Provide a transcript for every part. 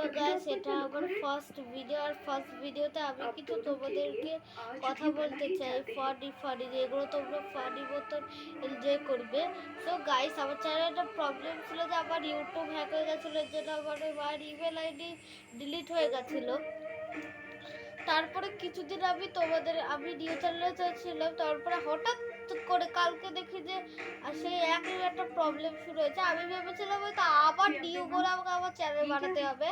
Hello guys, এটা আমার first video. আর first ভিডিওতে আমি কিছু তোমাদেরকে কথা বলতে চাই ফানি যেগুলো তোমরা ফানি মতন এনজয় করবে। তো গাইস, আমার চ্যানেলে একটা প্রবলেম ছিল যে আমার ইউটিউব হ্যাক হয়ে গেছিলো, এর জন্য আমার ইমেল আইডি ডিলিট হয়ে গেছিলো। তারপরে কিছুদিন আমি নিউ চ্যানেলে ছিলাম, তারপরে হঠাৎ করে কালকে দেখি যে সেই একই একটা প্রবলেম শুরু হয়েছে। আমি ভেবেছিলাম হয়তো আবার নিউ করে আমাকে আবার চ্যানেল বানাতে হবে,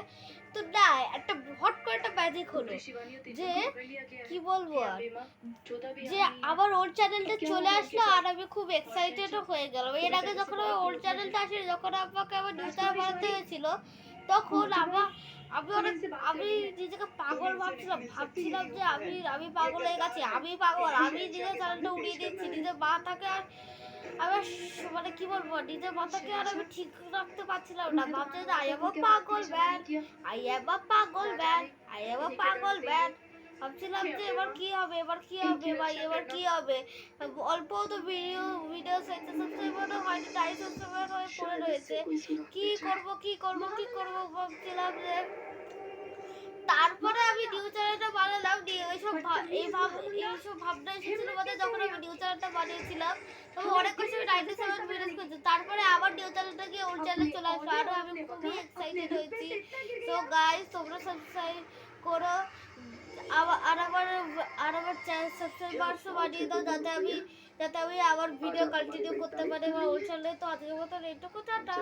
তো না, একটা হট করে একটা ম্যাজিক হলো যে কি বলবো আর, যে আবার ওল্ড চ্যানেলটা চলে আসলো আর আমি খুব এক্সাইটেডও হয়ে গেলাম। এর আগে যখন আমি ওল্ড চ্যানেলটা আসে, যখন আমাকে আবার নিউ চ্যানেল বানাতে হয়েছিল, তখন আমি নিজেকে পাগল ভাবছিলাম যে আমি পাগল হয়ে গেছি, আমি পাগল, আমি নিজের চ্যানেলটা উড়িয়ে দিচ্ছি। নিজের মাথাকে আর আমার মানে কি বলবো, নিজের মাথাকে আর আমি ঠিক রাখতে পারছিলাম না। ভাবছি যে আই এম আ পাগল ম্যান, আই এম আ পাগল ম্যান, আই এম আ পাগল ম্যান। ভাবছিলাম যে এবার কি হবে ভাই, এবার কি হবে। অল্প তো ভিডিও সাবস্ক্রাইবারও হয়নি, 250 সাবস্ক্রাইবার হয়ে পড়ে রয়েছে। কি করব ভাবছিলাম যে, তারপরে আমি নিউ চ্যানেলটা বানালাম। এইসব ভাবনা এসেছিল মানে যখন আমি নিউ চ্যানেলটা বানিয়েছিলাম, তবে অনেক কিছু 97 ভিডিওস করেছি। তারপরে আবার নিউ চ্যানেলটা গিয়ে ওল্ড চ্যানেল চলে আসলো, আরও আমি খুবই এক্সাইটেড হয়েছি। তো গাইস, তোমরা সাবস্ক্রাইব করো, আমার চ্যানেল সাবস্ক্রাইবারও বাড়িয়ে দাও, যাতে আমি আবার ভিডিও কন্টিনিউ করতে পারি আমার ওল্ড চ্যানেলে। তো আজকের মতো এইটুকু, টাটা।